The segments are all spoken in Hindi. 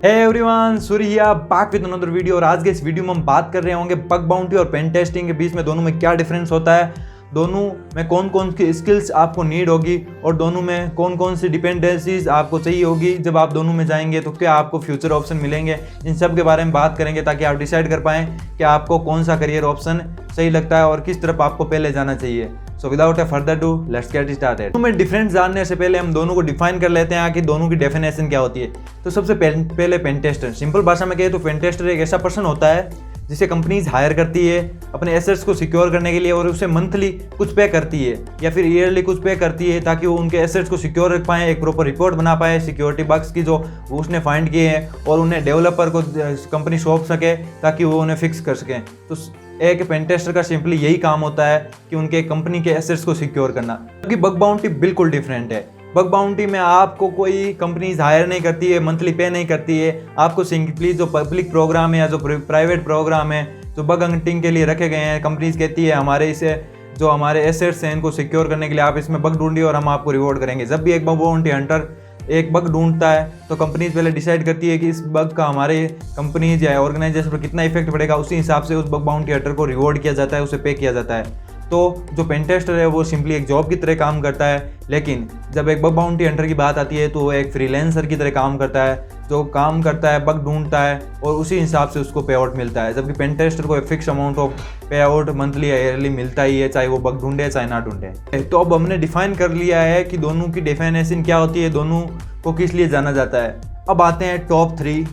Hey everyone, Surya here back with another video. और आज के इस वीडियो में हम बात कर रहे होंगे बग बाउंटी और पेन टेस्टिंग के बीच में दोनों में क्या डिफरेंस होता है, दोनों में कौन कौन सी स्किल्स आपको नीड होगी और दोनों में कौन कौन सी डिपेंडेंसीज आपको चाहिए होगी। जब आप दोनों में जाएंगे तो क्या आपको फ्यूचर ऑप्शन मिलेंगे, इन सब के बारे में बात करेंगे ताकि आप डिसाइड कर पाएँ कि आपको कौन सा करियर ऑप्शन सही लगता है और किस तरफ आपको पहले जाना चाहिए। So without A further do let's get started. दोनों में डिफरेंस जानने से पहले हम दोनों को डिफाइन कर लेते हैं कि दोनों की डेफिनेशन क्या होती है। तो सबसे पहले पेन टेस्टर, सिंपल भाषा में कहे तो पेन टेस्टर एक ऐसा पर्सन होता है जिसे कंपनीज हायर करती है अपने एसेट्स को सिक्योर करने के लिए और उसे मंथली कुछ पे करती है या फिर ईयरली कुछ पे करती है ताकि वो उनके एसेट्स को सिक्योर रख पाएँ, एक प्रॉपर रिपोर्ट बना पाए सिक्योरिटी बग्स की जो उसने फाइंड किए हैं और उन्हें डेवलपर को कंपनी सौंप सके ताकि वो उन्हें फिक्स कर सकें। तो एक पेन टेस्टर का सिंपली यही काम होता है कि उनके कंपनी के एसेट्स को सिक्योर करना। जबकि बग बाउंटी बिल्कुल डिफरेंट है। बग बाउंटी में आपको कोई कंपनीज हायर नहीं करती है, मंथली पे नहीं करती है, आपको सिंपली जो पब्लिक प्रोग्राम है या जो प्राइवेट प्रोग्राम है जो बग हंटिंग के लिए रखे गए हैं, कंपनीज कहती है हमारे इसे जो हमारे एसेट्स हैं इनको सिक्योर करने के लिए आप इसमें बग ढूंढिए और हम आपको रिवॉर्ड करेंगे। जब भी एक बग बाउंटी हंटर एक बग ढूंढता है तो कंपनीज पहले डिसाइड करती है कि इस बग का हमारे कंपनीज या ऑर्गेनाइजेशन पर कितना इफेक्ट पड़ेगा, उसी हिसाब से उस बग बाउंटी हंटर को रिवॉर्ड किया जाता है, उसे पे किया जाता है। तो जो पेन टेस्टर है वो सिंपली एक जॉब की तरह काम करता है, लेकिन जब एक बग बाउंटी हंटर की बात आती है तो वो एक फ्रीलांसर की तरह काम करता है, जो काम करता है बग ढूंढता है और उसी हिसाब से उसको पे आउट मिलता है। जबकि पेन टेस्टर को एक फिक्स अमाउंट ऑफ पे आउट मंथली या ईयरली मिलता ही है, चाहे वो बग ढूंढे चाहे ना ढूंढे। तो अब हमने डिफाइन कर लिया है कि दोनों की डेफिनेशन क्या होती है, दोनों को किस लिए जाना जाता है। अब आते हैं टॉप 3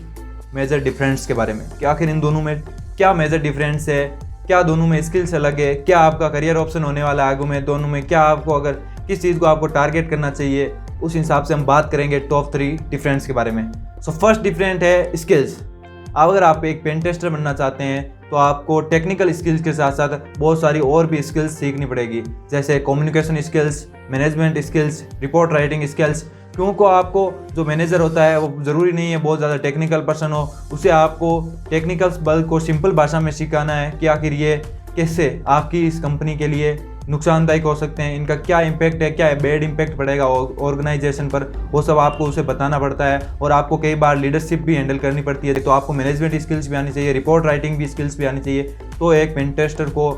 मेजर डिफरेंस के बारे में कि आखिर इन दोनों में क्या मेजर डिफरेंस है, क्या दोनों में स्किल्स अलग है, क्या आपका करियर ऑप्शन होने वाला है आगे में, दोनों में क्या आपको अगर किस चीज़ को आपको टारगेट करना चाहिए, उस हिसाब से हम बात करेंगे टॉप 3 डिफरेंस के बारे में। सो फर्स्ट डिफरेंट है स्किल्स। अगर आप एक पेन टेस्टर बनना चाहते हैं तो आपको टेक्निकल स्किल्स के साथ साथ बहुत सारी और भी स्किल्स सीखनी पड़ेगी, जैसे communication skills, management skills, report writing skills. क्योंकि आपको जो मैनेजर होता है वो ज़रूरी नहीं है बहुत ज़्यादा टेक्निकल पर्सन हो, उसे आपको टेक्निकल बल को सिंपल भाषा में सिखाना है कि आखिर ये कैसे आपकी इस कंपनी के लिए नुकसानदायक हो सकते हैं, इनका क्या इम्पैक्ट है, क्या बैड इम्पैक्ट पड़ेगा ऑर्गेनाइजेशन पर, वो सब आपको उसे बताना पड़ता है। और आपको कई बार लीडरशिप भी हैंडल करनी पड़ती है, तो आपको मैनेजमेंट स्किल्स भी आनी चाहिए, रिपोर्ट राइटिंग भी स्किल्स भी आनी चाहिए। तो एक पेन टेस्टर को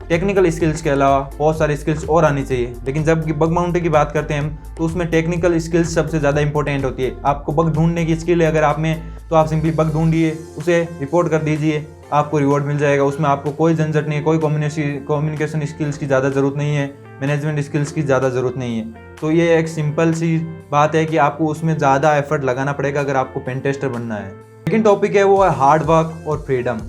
टेक्निकल स्किल्स के अलावा बहुत सारी स्किल्स और आनी चाहिए। लेकिन जब बग बाउंटी की बात करते हैं हम तो उसमें टेक्निकल स्किल्स सबसे ज़्यादा इंपॉर्टेंट होती है। आपको बग ढूंढने की स्किल है अगर आप में, तो आप सिंपली बग ढूंढिए, उसे रिपोर्ट कर दीजिए, आपको रिवॉर्ड मिल जाएगा। उसमें आपको कोई झंझट नहीं है, कोई कम्युनिकेशन स्किल्स की ज़्यादा ज़रूरत नहीं है, मैनेजमेंट स्किल्स की ज़्यादा ज़रूरत नहीं है। तो ये एक सिंपल सी बात है कि आपको उसमें ज़्यादा एफर्ट लगाना पड़ेगा अगर आपको पेन टेस्टर बनना है। सेकेंड टॉपिक है वो है हार्ड वर्क और फ्रीडम।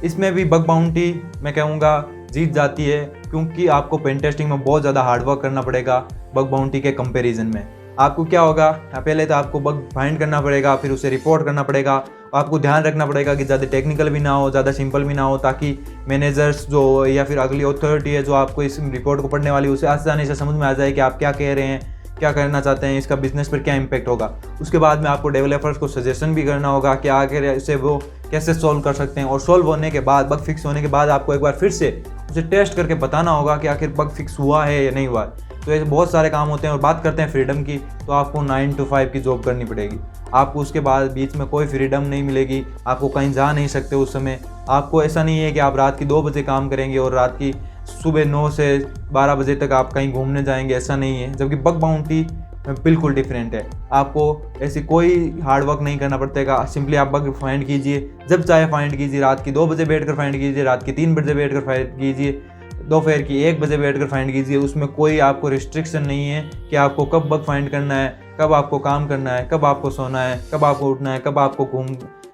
इसमें भी बग बाउंटी मैं कहूँगा जीत जाती है, क्योंकि आपको पेन टेस्टिंग में बहुत ज़्यादा हार्ड वर्क करना पड़ेगा बग बाउंटी के कंपैरिजन में। आपको क्या होगा, पहले तो आपको बग फाइंड करना पड़ेगा, फिर उसे रिपोर्ट करना पड़ेगा। आपको ध्यान रखना पड़ेगा कि ज़्यादा टेक्निकल भी ना हो, ज़्यादा सिंपल भी ना हो, ताकि मैनेजर्स जो या फिर अगली अथॉरिटी है जो आपको इस रिपोर्ट को पढ़ने वाली उसे आसानी से समझ में आ जाए कि आप क्या कह रहे हैं, क्या करना चाहते हैं, इसका बिजनेस पर क्या इम्पैक्ट होगा। उसके बाद में आपको डेवलपर्स को सजेशन भी करना होगा कि आखिर इसे वो कैसे सोल्व कर सकते हैं। और सोल्व होने के बाद, बग फिक्स होने के बाद आपको एक बार फिर से उसे टेस्ट करके बताना होगा कि आखिर बग फिक्स हुआ है या नहीं हुआ। तो ऐसे बहुत सारे काम होते हैं। और बात करते हैं फ्रीडम की, तो आपको 9 to 5 की जॉब करनी पड़ेगी। आपको उसके बाद बीच में कोई फ्रीडम नहीं मिलेगी, आपको कहीं जा नहीं सकते उस समय। आपको ऐसा नहीं है कि आप रात की 2 बजे काम करेंगे और रात की सुबह 9 से 12 बजे तक आप कहीं घूमने जाएंगे, ऐसा नहीं है। जबकि बग बाउंटी बिल्कुल डिफरेंट है। आपको ऐसी कोई हार्ड वर्क नहीं करना पड़ेगा, सिंपली आप बग फाइंड कीजिए, जब चाहे फाइंड कीजिए, रात की 2 बजे बैठकर फाइंड कीजिए, रात की 3 बजे बैठकर फाइंड कीजिए, दोपहर की 1 बजे बैठकर फाइंड कीजिए। उसमें कोई आपको रिस्ट्रिक्शन नहीं है कि आपको कब बग फाइंड करना है, कब आपको काम करना है, कब आपको सोना है, कब आपको उठना है, कब आपको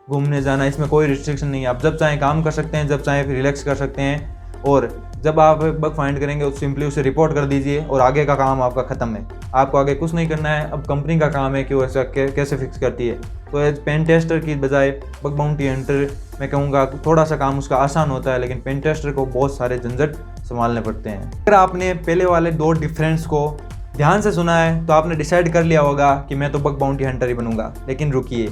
घूमने जाना है। इसमें कोई रिस्ट्रिक्शन नहीं है। आप जब चाहें काम कर सकते हैं, जब चाहें रिलैक्स कर सकते हैं। और जब आप बग फाइंड करेंगे तो सिंपली उसे रिपोर्ट कर दीजिए और आगे का काम आपका ख़त्म है। आपको आगे कुछ नहीं करना है, अब कंपनी का काम है कि वो ऐसा कैसे फिक्स करती है। तो एज पेन टेस्टर की बजाय बग बाउंटी हंटर मैं कहूँगा थोड़ा सा काम उसका आसान होता है, लेकिन पेन टेस्टर को बहुत सारे झंझट संभालने पड़ते हैं। अगर आपने पहले वाले 2 डिफरेंस को ध्यान से सुना है तो आपने डिसाइड कर लिया होगा कि मैं तो बग बाउंटी हंटर ही बनूंगा। लेकिन रुकिए,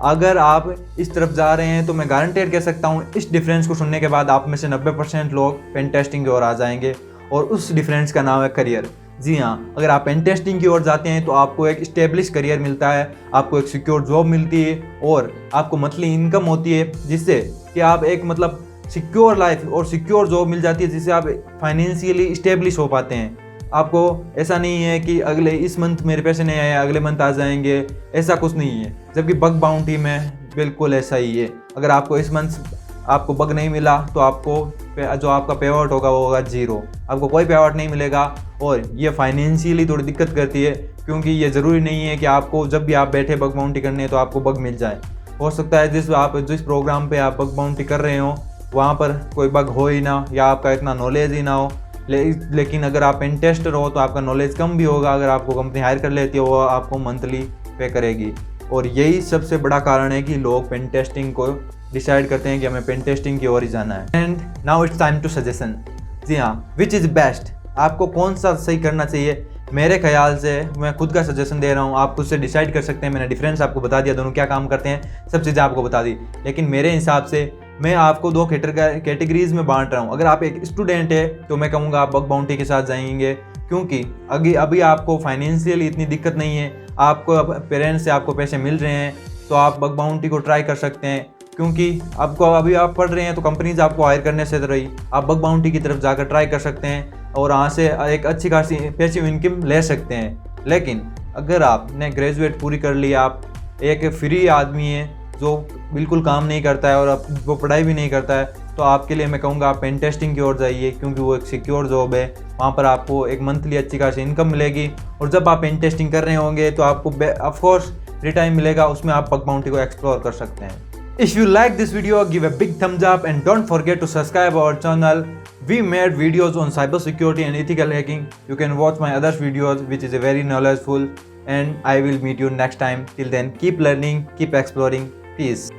अगर आप इस तरफ जा रहे हैं तो मैं गारंटेड कह सकता हूँ इस डिफरेंस को सुनने के बाद आप में से 90% लोग पेन टेस्टिंग की ओर आ जाएंगे। और उस डिफरेंस का नाम है करियर। जी हाँ, अगर आप पेन टेस्टिंग की ओर जाते हैं तो आपको एक स्टेब्लिश करियर मिलता है, आपको एक सिक्योर जॉब मिलती है और आपको मंथली इनकम होती है, जिससे कि आप एक मतलब सिक्योर लाइफ और सिक्योर जॉब मिल जाती है, जिससे आप फाइनेंशियली स्टेब्लिश हो पाते हैं। आपको ऐसा नहीं है कि अगले इस मंथ मेरे पैसे नहीं आए अगले मंथ आ जाएंगे, ऐसा कुछ नहीं है। जबकि बग बाउंटी में बिल्कुल ऐसा ही है। अगर आपको इस मंथ आपको बग नहीं मिला तो आपको जो आपका पे आउट होगा वो होगा 0, आपको कोई पे आउट नहीं मिलेगा। और ये फाइनेंशियली थोड़ी दिक्कत करती है, क्योंकि ये ज़रूरी नहीं है कि आपको जब भी आप बैठे बग बाउंटी करने तो आपको बग मिल जाए। हो सकता है जिस प्रोग्राम पे आप बग बाउंटी कर रहे हो वहाँ पर कोई बग हो ही ना, या आपका इतना नॉलेज ही ना हो। लेकिन अगर आप पेन टेस्टर हो तो आपका नॉलेज कम भी होगा। अगर आपको कंपनी हायर कर लेती है वो आपको मंथली पे करेगी। और यही सबसे बड़ा कारण है कि लोग पेन टेस्टिंग को डिसाइड करते हैं कि हमें पेन टेस्टिंग की ओर ही जाना है। And now it's time to suggestion. जी हाँ, विच इज़ बेस्ट, आपको कौन सा सही करना चाहिए? मेरे ख्याल से मैं खुद का सजेशन दे रहा हूँ, आप खुद से डिसाइड कर सकते हैं। मैंने डिफरेंस आपको बता दिया, दोनों क्या काम करते हैं, सब चीज़ें आपको बता दी। लेकिन मेरे हिसाब से मैं आपको 2 कैटेगरीज में बांट रहा हूँ। अगर आप एक स्टूडेंट है तो मैं कहूँगा आप बग बाउंटी के साथ जाएंगे, क्योंकि अभी आपको फाइनेंशियली इतनी दिक्कत नहीं है, आपको पेरेंट्स से आपको पैसे मिल रहे हैं, तो आप बग बाउंटी को ट्राई कर सकते हैं। क्योंकि आपको अभी आप पढ़ रहे हैं तो कंपनीज आपको हायर करने से रही, आप बग बाउंटी की तरफ जाकर ट्राई कर सकते हैं और वहाँ से एक अच्छी खासी पैसिव इनकम ले सकते हैं। लेकिन अगर आपने ग्रेजुएट पूरी कर लिया, आप एक फ्री आदमी है जो बिल्कुल काम नहीं करता है और अब वो पढ़ाई भी नहीं करता है, तो आपके लिए मैं कहूँगा आप पेन टेस्टिंग की ओर जाइए, क्योंकि वो एक सिक्योर जॉब है। वहाँ पर आपको एक मंथली अच्छी खासी इनकम मिलेगी और जब आप पेन टेस्टिंग कर रहे होंगे तो आपको ऑफकोर्स फ्री टाइम मिलेगा, उसमें आप बग बाउंटी को एक्सप्लोर कर सकते हैं। If you like this video, give a big thumbs up and don't forget to subscribe our channel. We made videos on cybersecurity and ethical hacking. You can watch my other videos which is very knowledgeful, and I will meet you next time. Till then, keep learning, keep exploring. Peace.